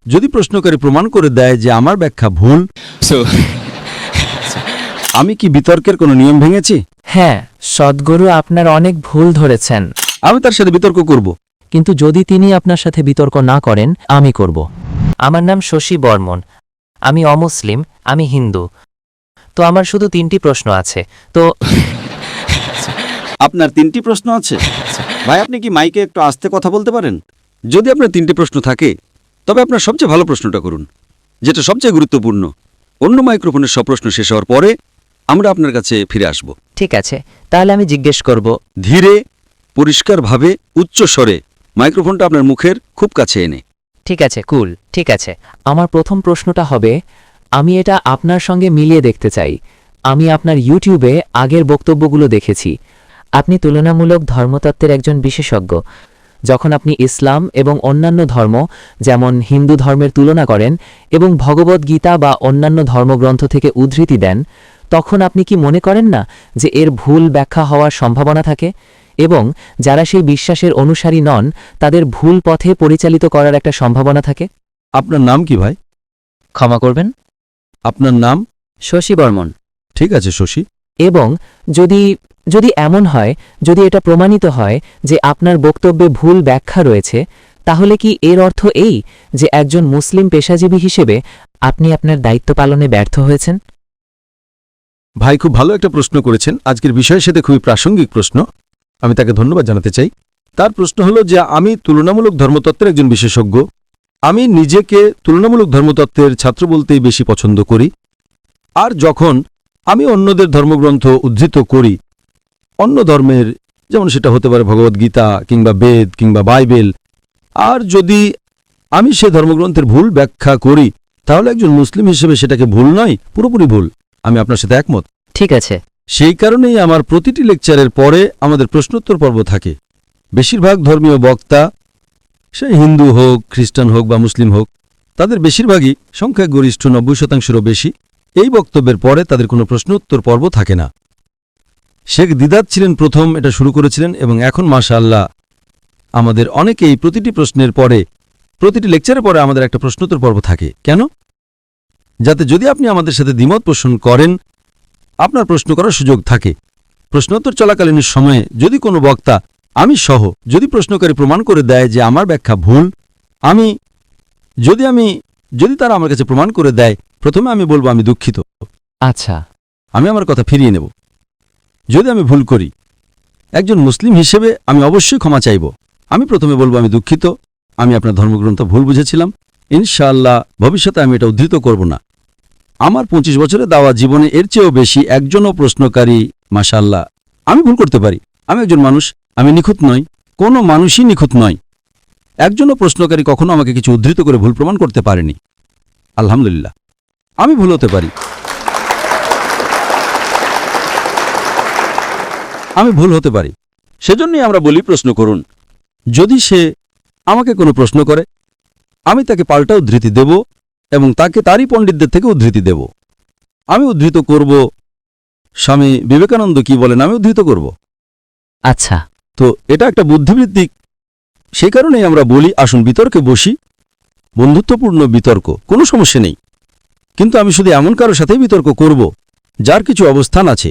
যদি প্রশ্নকারী প্রমাণ করে দেয় যে আমার ব্যাখ্যা ভুল, আমি কি বিতর্কের কোনো নিয়ম ভেঙেছি? হ্যাঁ, সদ্গুরু আপনার অনেক ভুল ধরেছেন, আমি তার সাথে বিতর্ক করব। কিন্তু যদি তিনি আপনার সাথে বিতর্ক না করেন, আমি করব। আমার নাম শশী বর্মন, আমি অমুসলিম, আমি হিন্দু। তো আমার শুধু 3টি প্রশ্ন আছে। তো আপনার 3টি প্রশ্ন আছে? ভাই, আপনি কি মাইকে একটু আস্তে কথা বলতে পারেন? যদি আপনার 3টি প্রশ্ন থাকে, তবে আপনার সবচেয়ে ভালো প্রশ্নটা করুন, যেটা সবচেয়ে গুরুত্বপূর্ণ। অন্য মাইক্রোফোনের সব প্রশ্ন শেষ হওয়ার পরে আমরা আপনার কাছে ফিরে আসব। ঠিক আছে, তাহলে আমি জিজ্ঞেস করব। ধীরে, পরিষ্কারভাবে, উচ্চ স্বরে মাইক্রোফোনটা আপনার মুখের খুব কাছে এনে। ঠিক আছে, কুল, ঠিক আছে। আমার প্রথম প্রশ্নটা হবে, আমি এটা আপনার সঙ্গে মিলিয়ে দেখতে চাই। আমি আপনার ইউটিউবে আগের বক্তব্যগুলো দেখেছি। আপনি তুলনামূলক ধর্মতত্ত্বের একজন বিশেষজ্ঞ। যখন আপনি ইসলাম এবং অন্যান্য ধর্ম, যেমন হিন্দু ধর্মের তুলনা করেন এবং ভগবদ্গীতা বা অন্যান্য ধর্মগ্রন্থ থেকে উদ্ধৃতি দেন, তখন আপনি কি মনে করেন না যে এর ভুল ব্যাখ্যা হওয়ার সম্ভাবনা থাকে এবং যারা সেই বিশ্বাসের অনুসারী নন তাদের ভুল পথে পরিচালিত করার একটা সম্ভাবনা থাকে? আপনার নাম কি ভাই? ক্ষমা করবেন? আপনার নাম? শশী বর্মন। ঠিক আছে শশী। এবং যদি যদি এমন হয়, যদি এটা প্রমাণিত হয় যে আপনার বক্তব্যে ভুল ব্যাখ্যা রয়েছে, তাহলে কি এর অর্থ এই যে একজন মুসলিম পেশাজীবী হিসেবে আপনি আপনার দায়িত্ব পালনে ব্যর্থ হয়েছেন? ভাই, খুব ভালো একটা প্রশ্ন করেছেন। আজকের বিষয়ের সাথে খুবই প্রাসঙ্গিক প্রশ্ন। আমি তাকে ধন্যবাদ জানাতে চাই। তার প্রশ্ন হলো যে আমি তুলনামূলক ধর্মতত্ত্বের একজন বিশেষজ্ঞ। আমি নিজেকে তুলনামূলক ধর্মতত্ত্বের ছাত্র বলতেই বেশি পছন্দ করি। আর যখন আমি অন্যদের ধর্মগ্রন্থ উদ্ধৃত করি, অন্য ধর্মের, যেমন সেটা হতে পারে ভগবদ্গীতা কিংবা বেদ কিংবা বাইবেল, আর যদি আমি সে ধর্মগ্রন্থের ভুল ব্যাখ্যা করি, তাহলে একজন মুসলিম হিসেবে সেটাকে ভুল নয়, পুরোপুরি ভুল। আমি আপনার সাথে একমত। ঠিক আছে। সেই কারণেই আমার প্রতিটি লেকচারের পরে আমাদের প্রশ্নোত্তর পর্ব থাকে। বেশিরভাগ ধর্মীয় বক্তা, সে হিন্দু হোক, খ্রিস্টান হোক বা মুসলিম হোক, তাদের বেশিরভাগই, সংখ্যাগরিষ্ঠ 90%-এরও বেশি, এই বক্তব্যের পরে তাদের কোনো প্রশ্নোত্তর পর্ব থাকে না। শেখ দিদাত ছিলেন প্রথম এটা শুরু করেছিলেন, এবং এখন মাশাআল্লাহ আমাদের অনেকেই প্রতিটি প্রশ্নের পরে, প্রতিটি লেকচারের পরে আমাদের একটা প্রশ্নোত্তর পর্ব থাকে। কেন? যাতে যদি আপনি আমাদের সাথে দ্বিমত পোষণ করেন, আপনার প্রশ্ন করার সুযোগ থাকে। প্রশ্নোত্তর চলাকালীন সময়ে যদি কোনো বক্তা, আমি সহ, যদি প্রশ্নকারী প্রমাণ করে দেয় যে আমার ব্যাখ্যা ভুল, যদি তারা আমার কাছে প্রমাণ করে দেয়, প্রথমে আমি বলবো আমি দুঃখিত। আচ্ছা। আমি আমার কথা ফিরিয়ে নেব। যদি আমি ভুল করি, একজন মুসলিম হিসেবে আমি অবশ্যই ক্ষমা চাইব। আমি প্রথমে বলবো আমি দুঃখিত, আমি আপনার ধর্মগ্রন্থ ভুল বুঝেছিলাম। ইনশাআল্লাহ ভবিষ্যতে আমি এটা উদ্ধৃত করব না। আমার 25 বছরে দেওয়া জীবনে এর চেয়েও বেশি একজনও প্রশ্নকারী, মাশাআল্লাহ, আমি ভুল করতে পারি। আমি একজন মানুষ, আমি নিখুঁত নই, কোনো মানুষই নিখুঁত নয়। একজনও প্রশ্নকারী কখনো আমাকে কিছু উদ্ধৃত করে ভুল প্রমাণ করতে পারেনি। আলহামদুলিল্লাহ, আমি ভুল হতে পারি, আমি ভুল হতে পারি। সেজন্যই আমরা বলি প্রশ্ন করুন। যদি সে আমাকে কোনো প্রশ্ন করে, আমি তাকে পাল্টা উদ্ধৃতি দেব এবং তাকে তারই পণ্ডিতদের থেকে উদ্ধৃতি দেব। আমি উদ্ধৃত করব স্বামী বিবেকানন্দ কি বলেন, আমি উদ্ধৃত করব। আচ্ছা। তো এটা একটা বুদ্ধিবৃত্তিক। সেই কারণেই আমরা বলি আসুন বিতর্কে বসি, বন্ধুত্বপূর্ণ বিতর্ক, কোনো সমস্যা নেই। কিন্তু আমি শুধু এমন কারোর সাথেই বিতর্ক করব যার কিছু অবস্থান আছে,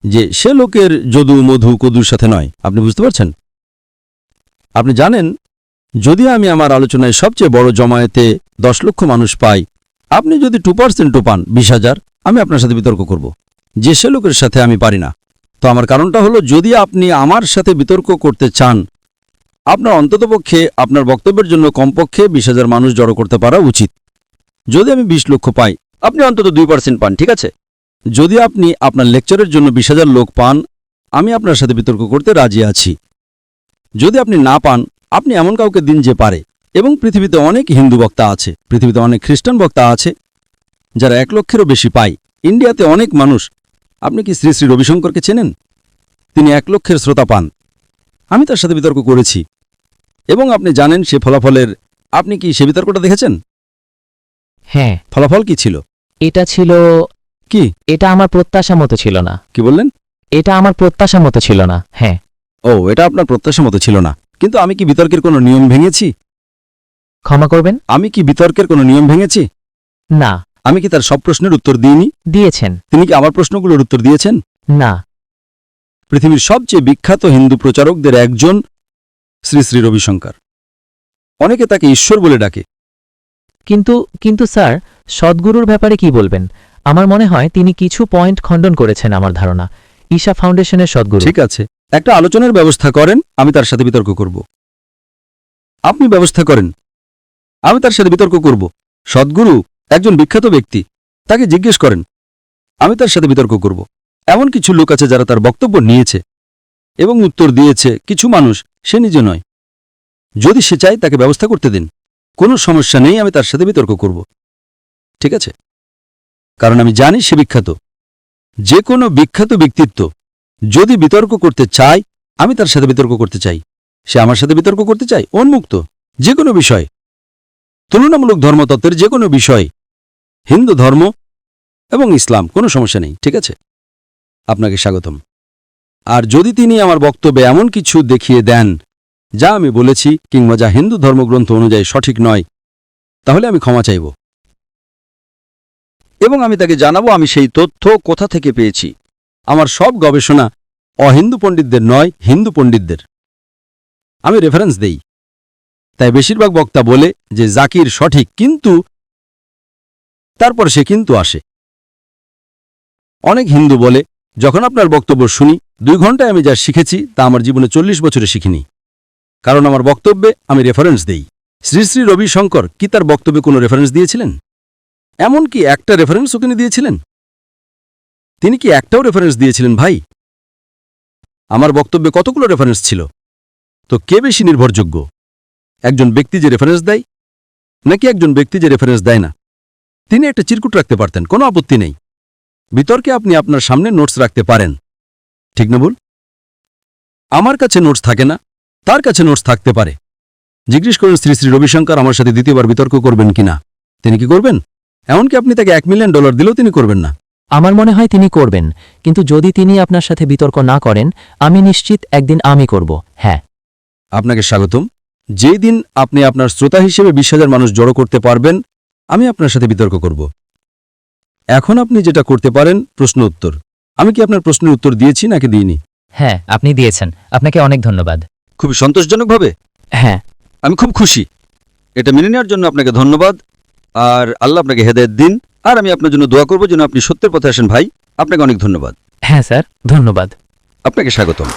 যে সে লোকের যদু মধু কদুর সাথে নয়। আপনি বুঝতে পারছেন? আপনি জানেন, যদি আমি আমার আলোচনায় সবচেয়ে বড় জমায়েতে 10 লক্ষ মানুষ পাই, আপনি যদি 2% পান, 20,000, আমি আপনার সাথে বিতর্ক করব, যে সে লোকের সাথে আমি পারি না। তো আমার কারণটা হলো, যদি আপনি আমার সাথে বিতর্ক করতে চান, আপনার অন্ততপক্ষে আপনার বক্তব্যের জন্য কমপক্ষে 20,000 মানুষ জড়ো করতে পারা উচিত। যদি আমি 20 লক্ষ পাই, আপনি অন্তত 2% পান, ঠিক আছে? যদি আপনি আপনার লেকচারের জন্য 20,000 লোক পান, আমি আপনার সাথে বিতর্ক করতে রাজি আছি। যদি আপনি না পান, আপনি এমন কাউকে দিন যে পারে। এবং পৃথিবীতে অনেক হিন্দু বক্তা আছে, পৃথিবীতে অনেক খ্রিস্টান বক্তা আছে যারা 1 লক্ষেরও বেশি পায়। ইন্ডিয়াতে অনেক মানুষ, আপনি কি শ্রী শ্রী রবিশঙ্করকে চেনেন? তিনি 1 লক্ষের শ্রোতা পান। আমি তার সাথে বিতর্ক করেছি এবং আপনি জানেন সে ফলাফলের, আপনি কি সে বিতর্কটা দেখেছেন? হ্যাঁ। ফলাফল কি ছিল? এটা ছিল কি? এটা আমার প্রত্যাশা মতো ছিল না। কি বললেন? এটা আমার প্রত্যাশা মতো ছিল না। হ্যাঁ। ও, এটা আপনার প্রত্যাশা মতো ছিল না। কিন্তু আমি কি বিতর্কের কোনো নিয়ম ভেঙেছি? ক্ষমা করবেন? আমি কি বিতর্কের কোনো নিয়ম ভেঙেছি? না। আমি কি তার সব প্রশ্নের উত্তর দিইনি? দিয়েছেন। তিনি কি আমার প্রশ্নগুলোর উত্তর দিয়েছেন? না। পৃথিবীর সবচেয়ে বিখ্যাত হিন্দু প্রচারকদের একজন শ্রী শ্রী রবিশঙ্কর। অনেকে তাকে ঈশ্বর বলে ডাকে। কিন্তু স্যার, সদ্গুরুর ব্যাপারে কি বলবেন? আমার মনে হয় তিনি কিছু পয়েন্ট খণ্ডন করেছেন আমার ধারণা। ঈশা ফাউন্ডেশনের সদ্গুরু। ঠিক আছে, একটা আলোচনার ব্যবস্থা করেন, আমি তার সাথে বিতর্ক করব। আপনি ব্যবস্থা করেন, আমি তার সাথে বিতর্ক করব। সদ্গুরু একজন বিখ্যাত ব্যক্তি, তাকে জিজ্ঞেস করেন, আমি তার সাথে বিতর্ক করব। এমন কিছু লোক আছে যারা তার বক্তব্য নিয়েছে এবং উত্তর দিয়েছে, কিছু মানুষ সে নিজে নয়। যদি সে চায় তাকে ব্যবস্থা করতে দিন, কোনো সমস্যা নেই, আমি তার সাথে বিতর্ক করব। ঠিক আছে? কারণ আমি জানি সে বিখ্যাত। যে কোনো বিখ্যাত ব্যক্তিত্ব যদি বিতর্ক করতে চায়, আমি তার সাথে বিতর্ক করতে চাই। সে আমার সাথে বিতর্ক করতে চায়, উন্মুক্ত। যে কোনো বিষয়, তুলনামূলক ধর্মতত্ত্বের যে কোনো বিষয়, হিন্দু ধর্ম এবং ইসলাম, কোনো সমস্যা নেই। ঠিক আছে? আপনাকে স্বাগতম। আর যদি তিনি আমার বক্তব্যে এমন কিছু দেখিয়ে দেন যা আমি বলেছি কিংবা যা হিন্দু ধর্মগ্রন্থ অনুযায়ী সঠিক নয়, তাহলে আমি ক্ষমা চাইব এবং আমি তাকে জানাবো আমি সেই তথ্য কোথা থেকে পেয়েছি। আমার সব গবেষণা অহিন্দু পণ্ডিতদের নয়, হিন্দু পণ্ডিতদের। আমি রেফারেন্স দেই। তাই বেশিরভাগ বক্তা বলে যে জাকির সঠিক, কিন্তু তারপর সে কিন্তু আসে। অনেক হিন্দু বলে, যখন আপনার বক্তব্য শুনি 2 ঘন্টায় আমি যা শিখেছি তা আমার জীবনে 40 বছরে শিখিনি, কারণ আমার বক্তব্যে আমি রেফারেন্স দেই। শ্রী শ্রী রবিশঙ্কর কি তার বক্তব্যে কোনো রেফারেন্স দিয়েছিলেন? এমনকি একটা রেফারেন্সও তিনি দিয়েছিলেন? তিনি কি একটাও রেফারেন্স দিয়েছিলেন? ভাই, আমার বক্তব্যে কতগুলো রেফারেন্স ছিল? তো কে বেশি নির্ভরযোগ্য, একজন ব্যক্তি যে রেফারেন্স দেয় নাকি একজন ব্যক্তি যে রেফারেন্স দেয় না? তিনি একটা চিরকুট রাখতে পারতেন, কোনো আপত্তি নেই। বিতর্কে আপনি আপনার সামনে নোটস রাখতে পারেন, ঠিক না ভুল? আমার কাছে নোটস থাকে না, তার কাছে নোটস থাকতে পারে। জিজ্ঞেস করুন শ্রী শ্রী রবিশঙ্কর আমার সাথে দ্বিতীয়বার বিতর্ক করবেন কিনা। তিনি কি করবেন? এমনকি আপনি তাকে $1 মিলিয়ন দিলেও তিনি করবেন না। আমার মনে হয় তিনি করবেন, কিন্তু যদি তিনি আপনার সাথে বিতর্ক না করেন, আমি নিশ্চিত একদিন আমি করব। হ্যাঁ। আপনাকে স্বাগতম। যেই দিন আপনি আপনার শ্রোতা হিসেবে 20,000 মানুষ জড়ো করতে পারবেন, আমি আপনার সাথে বিতর্ক করব। এখন আপনি যেটা করতে পারেন, প্রশ্ন উত্তর। আমি কি আপনার প্রশ্নের উত্তর দিয়েছি নাকি দিইনি? হ্যাঁ, আপনি দিয়েছেন। আপনাকে অনেক ধন্যবাদ। খুব সন্তোষজনকভাবে? হ্যাঁ। আমি খুব খুশি। এটা মেনে নেওয়ার জন্য আপনাকে ধন্যবাদ। আর আল্লাহ আপনাকে হেদায়েত দিন। আর আমি আপনার জন্য দোয়া করব যেন আপনি সত্যের পথে আসেন। ভাই, আপনাকে অনেক ধন্যবাদ। হ্যাঁ স্যার, ধন্যবাদ। আপনাকে স্বাগতম।